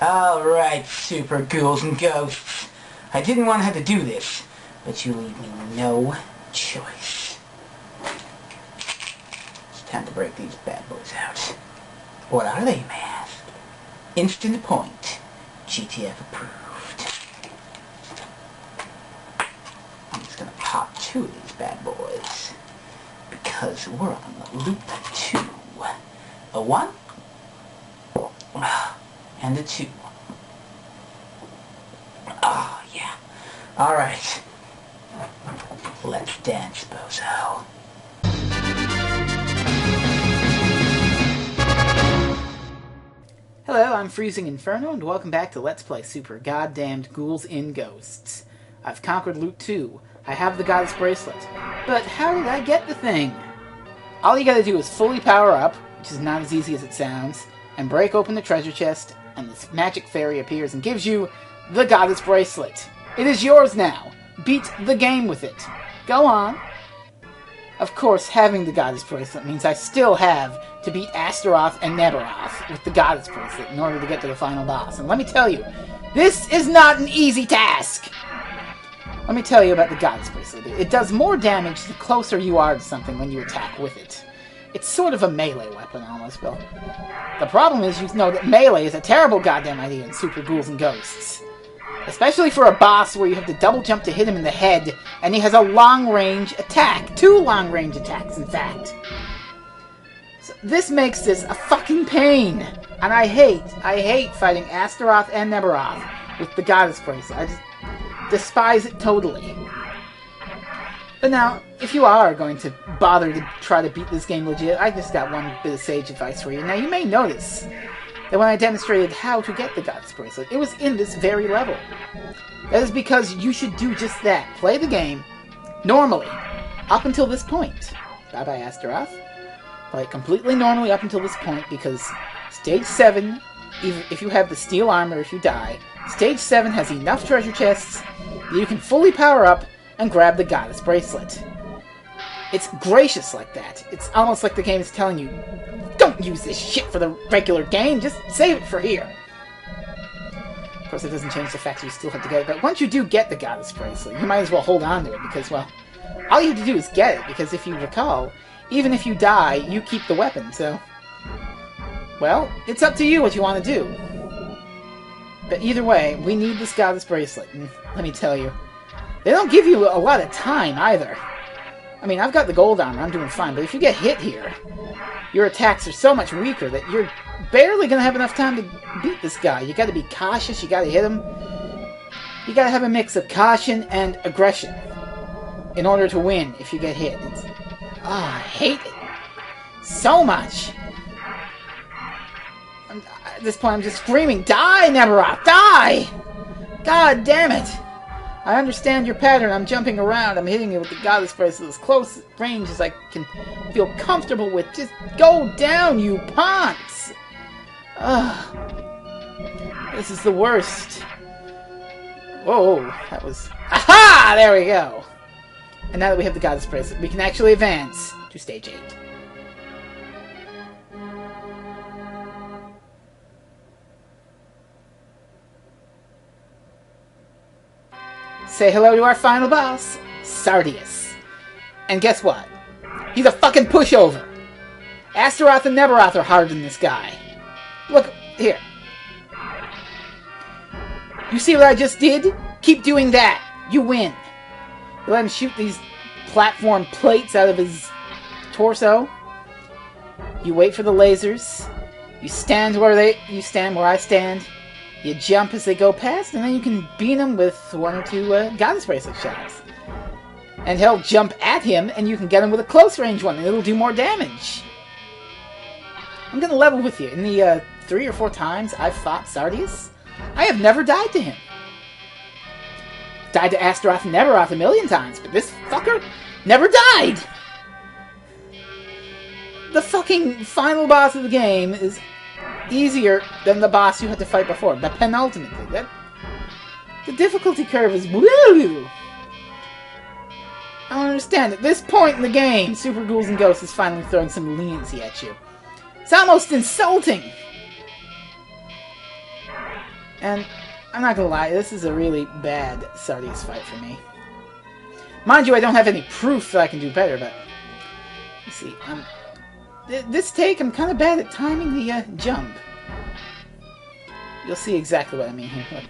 Alright, super ghouls and ghosts. I didn't want to have to do this, but you leave me no choice. It's time to break these bad boys out. What are they, man? Instant point. GTF approved. I'm just gonna pop 2 of these bad boys, because we're on loop 2. A 1 and a 2. Oh, yeah. Alright. Let's dance, bozo. Hello, I'm Freezing Inferno, and welcome back to Let's Play Super Goddamned Ghouls in Ghosts. I've conquered Loot 2. I have the Goddess Bracelet. But how did I get the thing? All you gotta do is fully power up, which is not as easy as it sounds, and break open the treasure chest, and this magic fairy appears and gives you the Goddess Bracelet. It is yours now. Beat the game with it. Go on. Of course, having the Goddess Bracelet means I still have to beat Astaroth and Nebaroth with the Goddess Bracelet in order to get to the final boss. And let me tell you, this is not an easy task! Let me tell you about the Goddess Bracelet. It does more damage the closer you are to something when you attack with it. It's sort of a melee weapon, almost, Bill. The problem is, you know that melee is a terrible goddamn idea in Super Ghouls and Ghosts. Especially for a boss where you have to double jump to hit him in the head, and he has a long-range attack. 2 long-range attacks, in fact. So this makes this a fucking pain. And I hate fighting Astaroth and Nebaroth with the Goddess Bracelet. I just despise it totally. But now, if you are going to bother to try to beat this game legit, I just got one bit of sage advice for you. Now, you may notice that when I demonstrated how to get the Goddess Bracelet, it was in this very level. That is because you should do just that. Play the game normally, up until this point. Bye-bye, Astaroth. Play it completely normally up until this point, because Stage 7, even if you have the steel armor if you die, Stage 7 has enough treasure chests that you can fully power up and grab the Goddess Bracelet. It's gracious like that. It's almost like the game is telling you, don't use this shit for the regular game, just save it for here. Of course, it doesn't change the fact that you still have to get it, but once you do get the Goddess Bracelet, you might as well hold on to it, because, well, all you have to do is get it, because if you recall, even if you die, you keep the weapon, so, well, it's up to you what you want to do. But either way, we need this Goddess Bracelet, and let me tell you, they don't give you a lot of time, either. I mean, I've got the gold armor, I'm doing fine, but if you get hit here, your attacks are so much weaker that you're barely going to have enough time to beat this guy. You got to be cautious, you got to hit him. You got to have a mix of caution and aggression in order to win if you get hit. I hate it so much. At this point, I'm just screaming, die, Nebaroth, die! God damn it! I understand your pattern. I'm jumping around. I'm hitting you with the Goddess Bracelet as close range as I can feel comfortable with. Just go down, you ponce! Ugh. This is the worst. Whoa, that was... Aha! There we go! And now that we have the Goddess Bracelet, we can actually advance to Stage 8. Say hello to our final boss, Sardius. And guess what? He's a fucking pushover. Astaroth and Nebaroth are harder than this guy. Look, here. You see what I just did? Keep doing that. You win. You let him shoot these platform plates out of his torso. You wait for the lasers. You stand where I stand. You jump as they go past, and then you can beat him with 1 or 2 Goddess Bracelet shots. And he'll jump at him, and you can get him with a close range one, and it'll do more damage. I'm gonna level with you. In the 3 or 4 times I've fought Sardius, I have never died to him. Died to Astaroth and Nebaroth a million times, but this fucker never died! The fucking final boss of the game is easier than the boss you had to fight before. The penultimate thing. The difficulty curve is woo! I don't understand. At this point in the game, Super Ghouls and Ghosts is finally throwing some leniency at you. It's almost insulting! And I'm not gonna lie, this is a really bad Sardius fight for me. Mind you, I don't have any proof that I can do better, but... Let's see, this take, I'm kind of bad at timing the jump. You'll see exactly what I mean here. Look.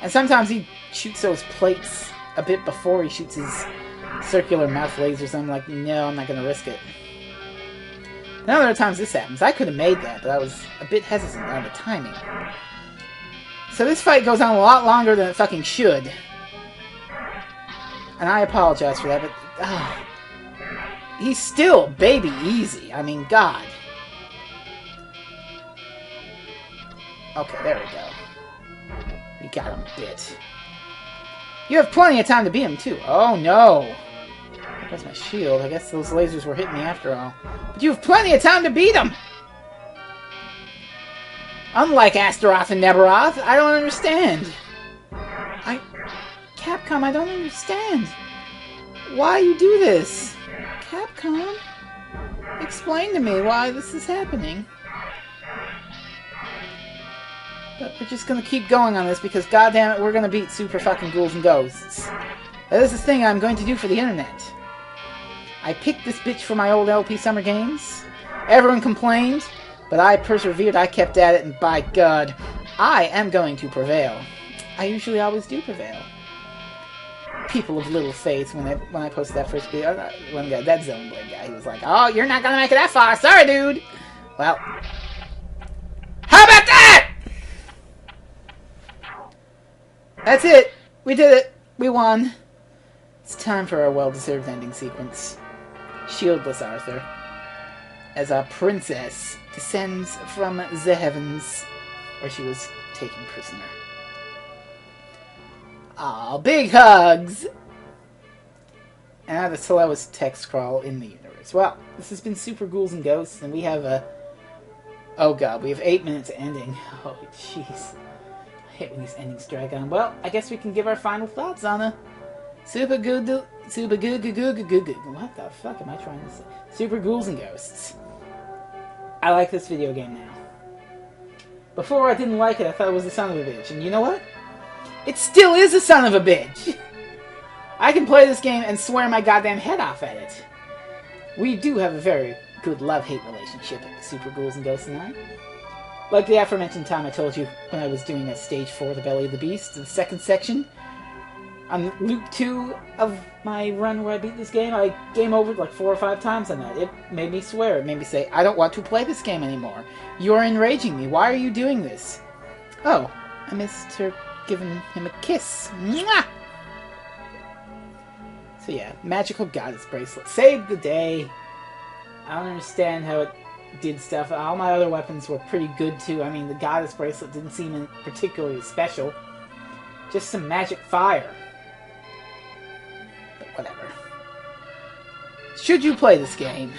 And sometimes he shoots those plates a bit before he shoots his circular mouth lasers. I'm like, no, I'm not going to risk it. And other times this happens. I could have made that, but I was a bit hesitant on the timing. So this fight goes on a lot longer than it fucking should. And I apologize for that, but... he's still baby easy. I mean, God. Okay, there we go. We got him a bit. You have plenty of time to beat him, too. Oh, no. That's my shield. I guess those lasers were hitting me after all. But you have plenty of time to beat him! Unlike Astaroth and Nebaroth, I don't understand. Capcom, I don't understand. Why you do this? Capcom? Explain to me why this is happening. But we're just gonna keep going on this because, goddammit, we're gonna beat Super fucking Ghouls and Ghosts. That is the thing I'm going to do for the internet. I picked this bitch for my old LP Summer Games. Everyone complained, but I persevered, I kept at it, and by God, I am going to prevail. I usually always do prevail. People of little faith, when I posted that first video, one guy, that Zone Blade guy, he was like, oh, you're not gonna make it that far, sorry dude! Well, how about that?! That's it! We did it! We won! It's time for our well-deserved ending sequence. Shieldless Arthur, as a princess, descends from the heavens, where she was taken prisoner. Aw, big hugs! And the slowest text scroll in the universe. Well, this has been Super Ghouls and Ghosts, and we have a... Oh god, we have 8 minutes ending. Oh, jeez. I hate when these endings drag on. Well, I guess we can give our final thoughts on a... What the fuck am I trying to say? Super Ghouls and Ghosts. I like this video game now. Before I didn't like it, I thought it was a son of a bitch. And you know what? It still is a son of a bitch! I can play this game and swear my goddamn head off at it. We do have a very good love-hate relationship at Super Ghouls and Ghosts and I. Like the aforementioned time I told you when I was doing a Stage 4, The Belly of the Beast, the second section. On loop 2 of my run where I beat this game, I game over like 4 or 5 times on that. It made me swear. It made me say, I don't want to play this game anymore. You're enraging me. Why are you doing this? Oh, I missed her giving him a kiss. Mwah! So yeah, Magical Goddess Bracelet. Saved the day. I don't understand how it did stuff. All my other weapons were pretty good too. I mean, the Goddess Bracelet didn't seem particularly special. Just some magic fire. But whatever. Should you play this game?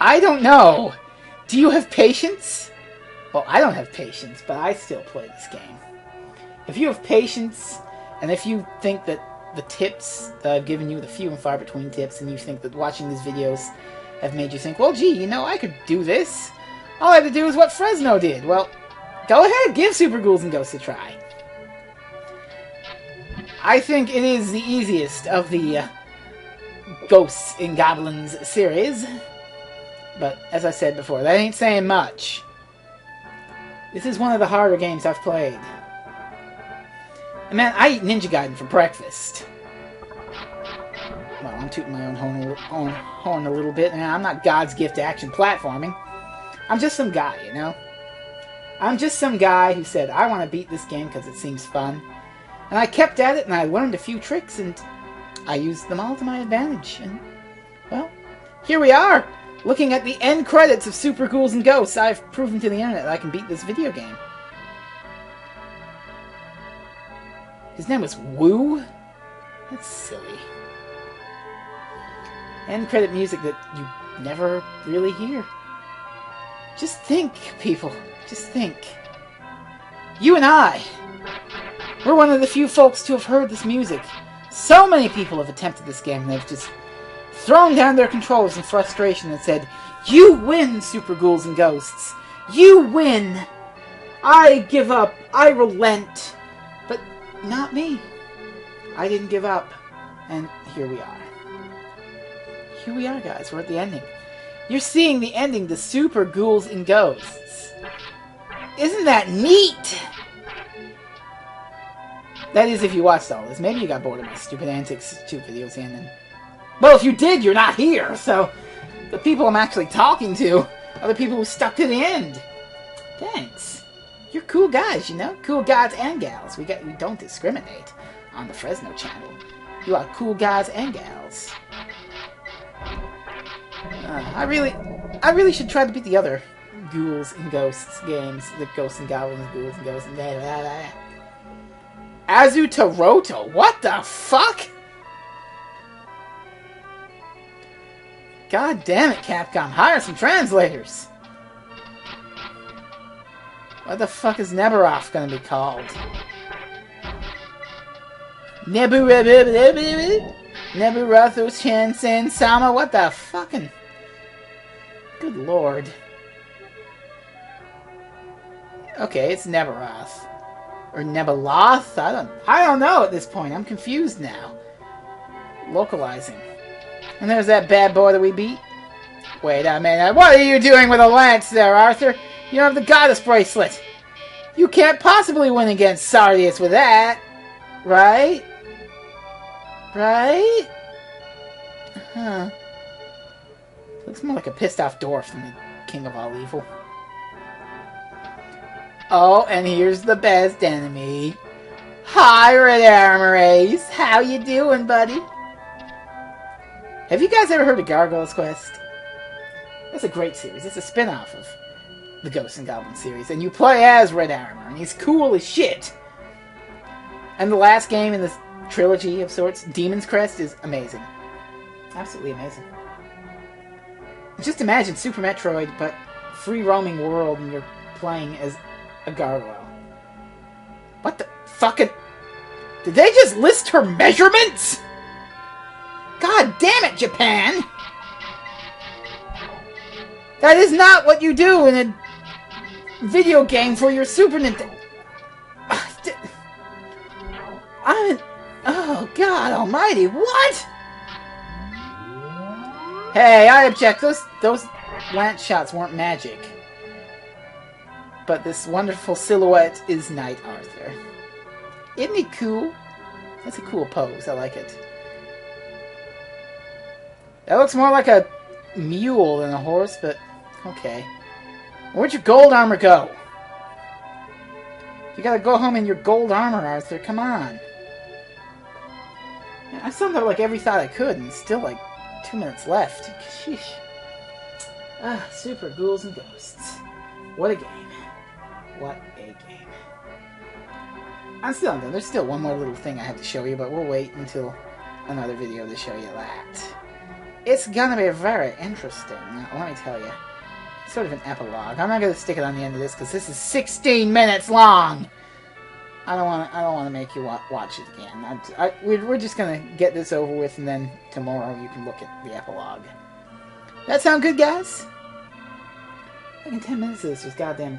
I don't know. Do you have patience? Well, I don't have patience, but I still play this game. If you have patience, and if you think that the tips that I've given you, the few and far between tips, and you think that watching these videos have made you think, well, gee, you know, I could do this. All I have to do is what Fresno did. Well, go ahead, give Super Ghouls and Ghosts a try. I think it is the easiest of the Ghosts and Goblins series. But, as I said before, that ain't saying much. This is one of the harder games I've played. And man, I eat Ninja Gaiden for breakfast. Well, I'm tooting my own horn a little bit. I'm not God's gift to action platforming. I'm just some guy, you know? I'm just some guy who said, I want to beat this game because it seems fun. And I kept at it, and I learned a few tricks, and I used them all to my advantage. And, well, here we are! Looking at the end credits of Super Ghouls and Ghosts, I've proven to the internet that I can beat this video game. His name was Wu? That's silly. End credit music that you never really hear. Just think, people. Just think. You and I. We're one of the few folks to have heard this music. So many people have attempted this game and they've just thrown down their controllers in frustration and said, you win, Super Ghouls and Ghosts. You win. I give up. I relent. But not me. I didn't give up. And here we are. Here we are, guys. We're at the ending. You're seeing the ending to Super Ghouls and Ghosts. Isn't that neat? That is if you watched all this. Maybe you got bored of my stupid antics 2 videos in. And... well, if you did, you're not here. So the people I'm actually talking to are the people who stuck to the end. Thanks. You're cool guys, you know? Cool guys and gals. We don't discriminate on the Fresno channel. You are cool guys and gals. I really should try to beat the other Ghouls and Ghosts games. The Ghosts and Goblins, Ghouls and Ghosts, and blah, blah, blah. Azutaroto? What the fuck? God damn it, Capcom. Hire some translators. What the fuck is Neberoth gonna be called? Neberothos Chansen Sama? What the fucking... good lord. Okay, it's Neberoth. Or Nebeloth? I don't know at this point. I'm confused now. Localizing. And there's that bad boy that we beat. Wait a minute. What are you doing with a lance there, Arthur? You don't have the goddess bracelet. You can't possibly win against Sardius with that. Right? Right? Huh. Looks more like a pissed off dwarf than the king of all evil. Oh, and here's the best enemy. Hi, Red Armor Ace. How you doing, buddy? Have you guys ever heard of Gargoyle's Quest? It's a great series. It's a spin-off of the Ghosts and Goblins series. And you play as Red Armor, and he's cool as shit. And the last game in this trilogy of sorts, Demon's Crest, is amazing. Absolutely amazing. Just imagine Super Metroid, but free-roaming world, and you're playing as a gargoyle. What the fucking... did they just list her measurements? God damn it, Japan! That is not what you do in a video game for your Super Nintendo. Oh, God almighty, what? Hey, I object. Those lance shots weren't magic. But this wonderful silhouette is Knight Arthur. Isn't he cool? That's a cool pose. I like it. That looks more like a mule than a horse, but okay. Where'd your gold armor go? You gotta go home in your gold armor, Arthur. Come on. I summed up like every thought I could, and still like 2 minutes left. Sheesh. Ah, Super Ghouls and Ghosts. What a game. What a game. I'm still not done. There's still one more little thing I have to show you, but we'll wait until another video to show you that. It's gonna be very interesting, let me tell you. It's sort of an epilogue. I'm not gonna stick it on the end of this because this is 16 minutes long. I don't want to make you watch it again. We're just gonna get this over with, and then tomorrow you can look at the epilogue. That sound good, guys? Fucking 10 minutes of this was goddamn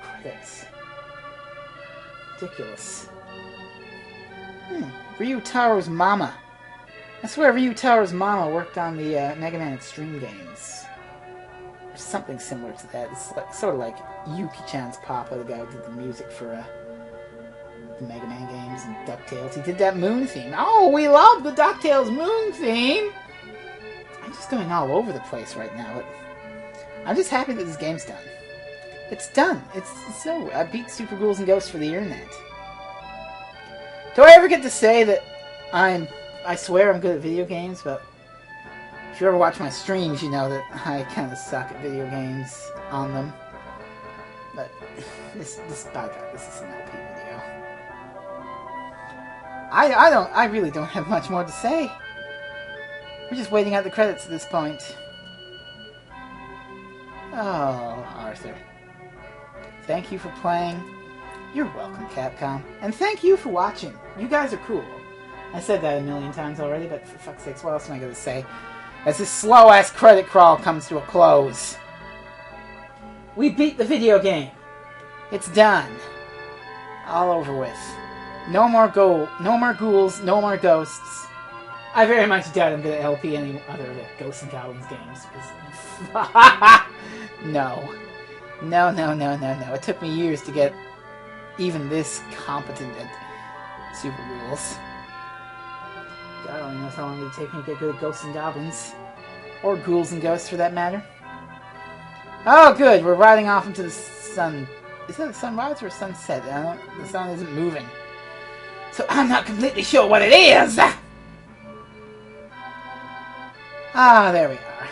credits. Ridiculous. Ryu Taro's mama. I swear Ryu Taro's mama worked on the Mega Man Extreme games. Or something similar to that. It's like, sort of like Yuki-chan's papa, the guy who did the music for the Mega Man games and DuckTales. He did that Moon theme. Oh, we love the DuckTales Moon theme! I'm just going all over the place right now. But I'm just happy that this game's done. It's done. It's over. I beat Super Ghouls and Ghosts for the internet. Do I ever get to say that I swear I'm good at video games, but if you ever watch my streams, you know that I kind of suck at video games on them. But this is an LP video. I really don't have much more to say. We're just waiting out the credits at this point. Oh, Arthur. Thank you for playing. You're welcome, Capcom. And thank you for watching. You guys are cool. I said that a million times already, but for fuck's sakes, what else am I going to say? As this slow-ass credit crawl comes to a close. We beat the video game. It's done. All over with. No more ghouls, no more ghosts. I very much doubt I'm going to LP any other of the Ghosts and Goblins games. No. No. It took me years to get even this competent at Super Ghouls. God only knows how long it would take me to get good at Ghosts and Goblins. Or Ghouls and Ghosts, for that matter. Oh, good. We're riding off into the sun. Is that a sunrise or a sunset? The sun isn't moving. So I'm not completely sure what it is! Ah, there we are.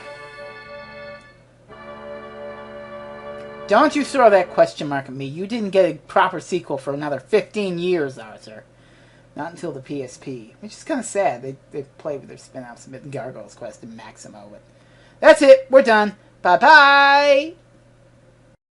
Don't you throw that question mark at me. You didn't get a proper sequel for another 15 years, Arthur. Not until the PSP. Which is kind of sad. They played with their spin-offs a bit in Gargoyle's Quest and Maximo. But that's it. We're done. Bye-bye!